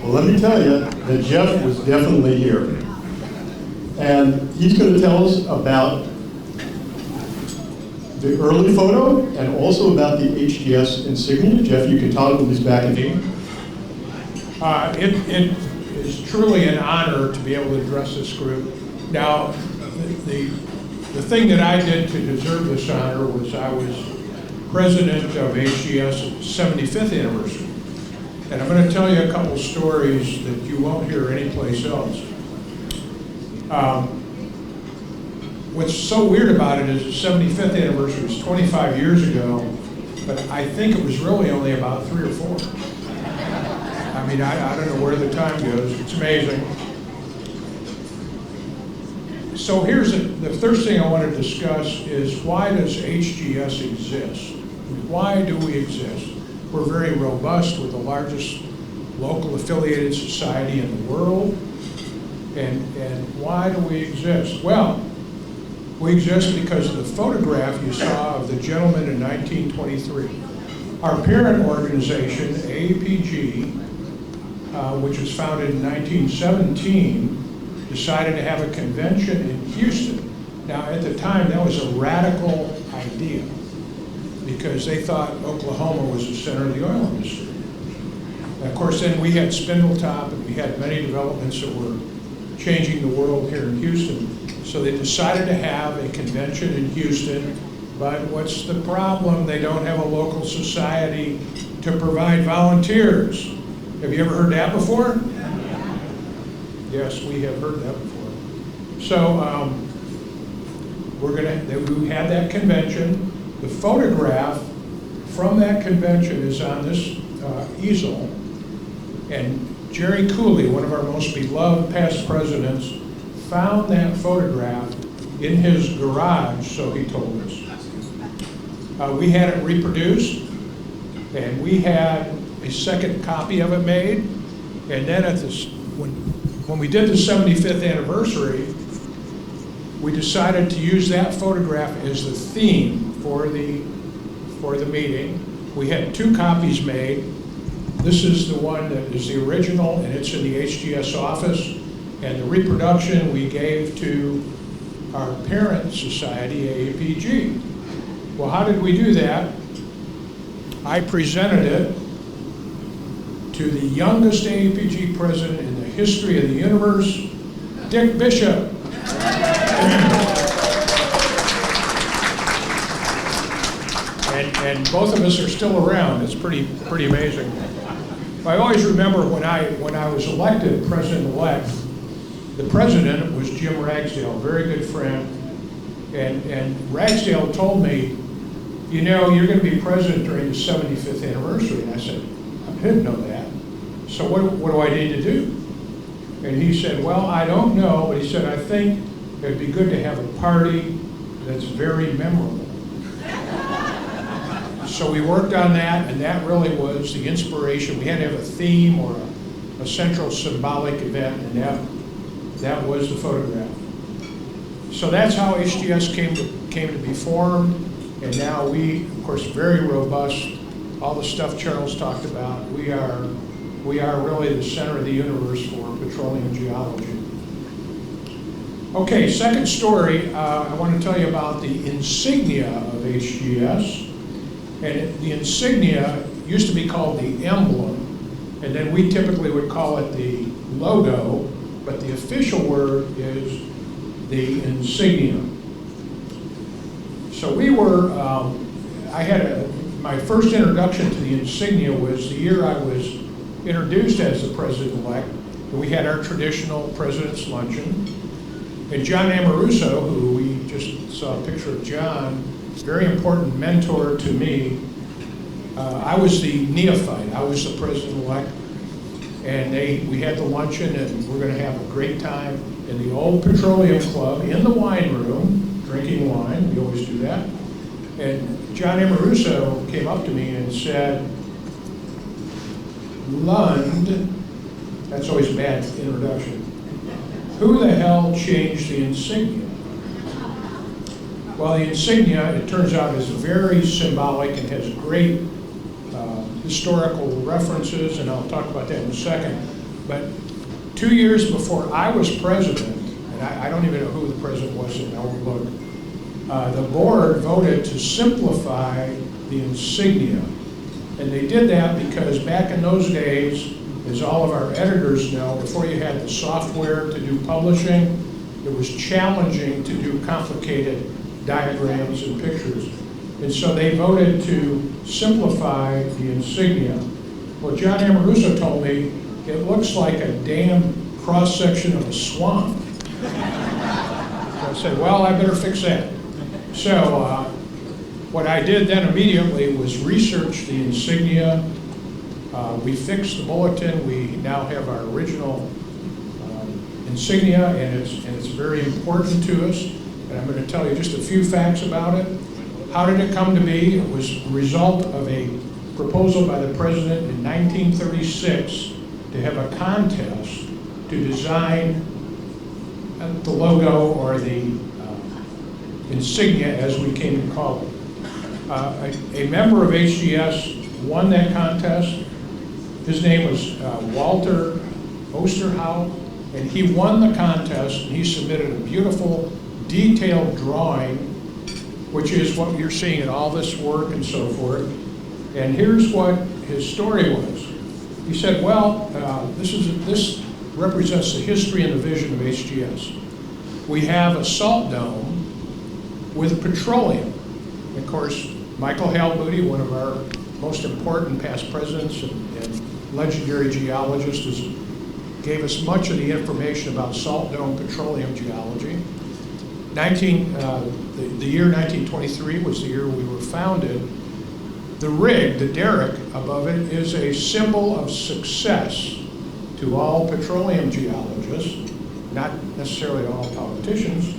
Well, let me tell you that Jeff was definitely here. And he's going to tell us about the early photo and also about the HGS Insignia. Jeff, you can toggle these back and forth. It is truly an honor to be able to address this group. Now, the thing that I did to deserve this honor was I was president of HGS 75th anniversary. And I'm going to tell you a couple stories that you won't hear anyplace else. What's so weird about it is the 75th anniversary was 25 years ago, but I think it was really only about 3 or 4. I mean, I don't know where the time goes. It's amazing. So here's the first thing I want to discuss is why does HGS exist? Why do we exist? We're very robust. We're the largest local affiliated society in the world. And why do we exist? Well, we exist because of the photograph you saw of the gentleman in 1923. Our parent organization, AAPG, which was founded in 1917, decided to have a convention in Houston. Now, at the time, that was a radical idea because they thought Oklahoma was the center of the oil industry. And of course, then we had Spindletop and we had many developments that were changing the world here in Houston. So they decided to have a convention in Houston, but what's the problem? They don't have a local society to provide volunteers. Have you ever heard that before? Yes, we have heard that before. So we had that convention. The photograph from that convention is on this easel, and Jerry Cooley, one of our most beloved past presidents, found that photograph in his garage, so he told us. We had it reproduced, and we had a second copy of it made, and then when we did the 75th anniversary, we decided to use that photograph as the theme for the meeting. We had 2 copies made. This is the one that is the original, and it's in the HGS office. And the reproduction we gave to our parent society, AAPG. Well, how did we do that? I presented it to the youngest AAPG president in the history of the universe, Dick Bishop. And both of us are still around. It's pretty amazing. I always remember when I was elected president-elect, the president was Jim Ragsdale, a very good friend. And Ragsdale told me, you know, you're going to be president during the 75th anniversary. And I said, I didn't know that. So what do I need to do? And he said, well, I don't know, but he said, I think it'd be good to have a party that's very memorable. So we worked on that, and that really was the inspiration. We had to have a theme or a central symbolic event, and that was the photograph. So that's how HGS came to be formed, and now we, of course, very robust. All the stuff Charles talked about. We are really the center of the universe for petroleum geology. Okay, second story. I want to tell you about the insignia of HGS. And the insignia used to be called the emblem, and then we typically would call it the logo, but the official word is the insignia. So we were, my first introduction to the insignia was the year I was introduced as the president-elect, and we had our traditional president's luncheon. And John Amoruso, who we just saw a picture of John, very important mentor to me. I was the neophyte. I was the president-elect. And we had the luncheon, and we're going to have a great time in the old Petroleum Club in the wine room, drinking wine. We always do that. And John Amoruso came up to me and said, Lund, that's always a bad introduction, who the hell changed the insignia? Well, the insignia, it turns out, is very symbolic and has great historical references, and I'll talk about that in a second. But 2 years before I was president, and I don't even know who the president was, and I won't look, the board voted to simplify the Insignia. And they did that because back in those days, as all of our editors know, before you had the software to do publishing, it was challenging to do complicated diagrams and pictures. And so they voted to simplify the Insignia. Well, John Amoruso told me it looks like a damn cross-section of a swamp. So I said, well, I better fix that. So what I did then immediately was research the Insignia. We fixed the bulletin. We now have our original Insignia, and it's very important to us. And I'm going to tell you just a few facts about it. How did it come to be? It was a result of a proposal by the president in 1936 to have a contest to design the logo, or the insignia as we came to call it. A member of HGS won that contest. His name was Walter Osterhout, and he won the contest, and he submitted a beautiful detailed drawing, which is what you're seeing in all this work and so forth. And here's what his story was. He said, well, this represents the history and the vision of HGS. We have a salt dome with petroleum. Of course, Michael Hale Moody, one of our most important past presidents and legendary geologist, gave us much of the information about salt dome petroleum geology. The year 1923 was the year we were founded. The rig, the derrick above it, is a symbol of success to all petroleum geologists, not necessarily all politicians.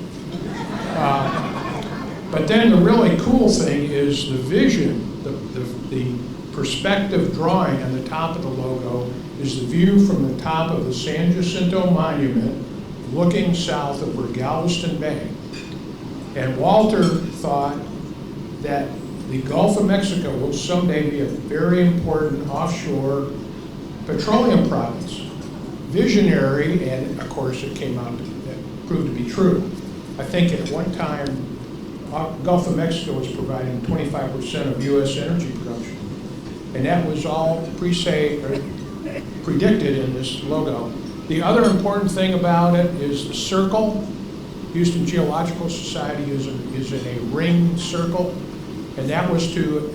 But then the really cool thing is the vision, the perspective drawing on the top of the logo is the view from the top of the San Jacinto Monument looking south over Galveston Bay. And Walter thought that the Gulf of Mexico will someday be a very important offshore petroleum province. Visionary, and of course it came out, that proved to be true. I think at one time, Gulf of Mexico was providing 25% of U.S. energy production. And that was all predicted in this logo. The other important thing about it is the circle. Houston Geological Society is in a ring circle, and that was to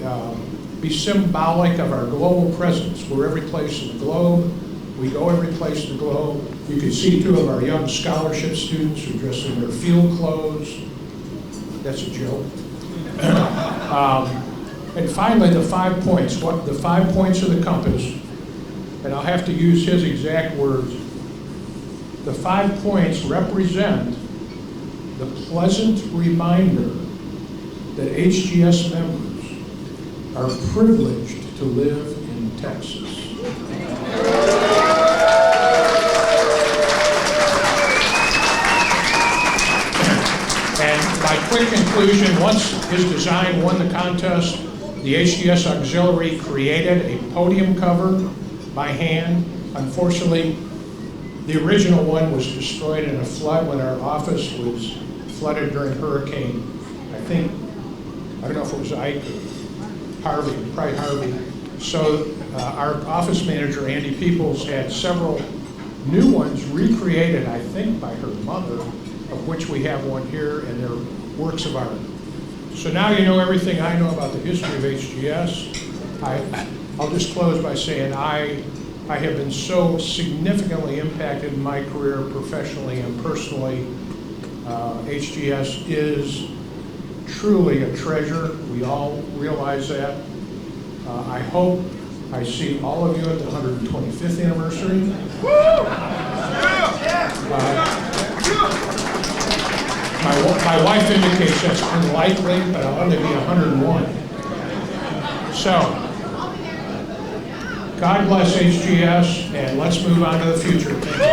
be symbolic of our global presence. We're every place in the globe. We go every place in the globe. You can see two of our young scholarship students who dress in their field clothes. That's a joke. And finally, the 5 points. The 5 points of the compass, and I'll have to use his exact words. The 5 points represent the pleasant reminder that HGS members are privileged to live in Texas. And my quick conclusion, once his design won the contest, the HGS Auxiliary created a podium cover by hand. Unfortunately, the original one was destroyed in a flood when our office was flooded during Hurricane, I don't know if it was Ike or Harvey, probably Harvey. So our office manager, Andy Peoples, had several new ones recreated, I think, by her mother, of which we have one here, and they're works of art. So now you know everything I know about the history of HGS. I'll just close by saying I have been so significantly impacted in my career professionally and personally. HGS is truly a treasure. We all realize that. I hope I see all of you at the 125th anniversary. My wife indicates that's unlikely, but I'll only be 101. So, God bless HGS, and let's move on to the future. Thank you.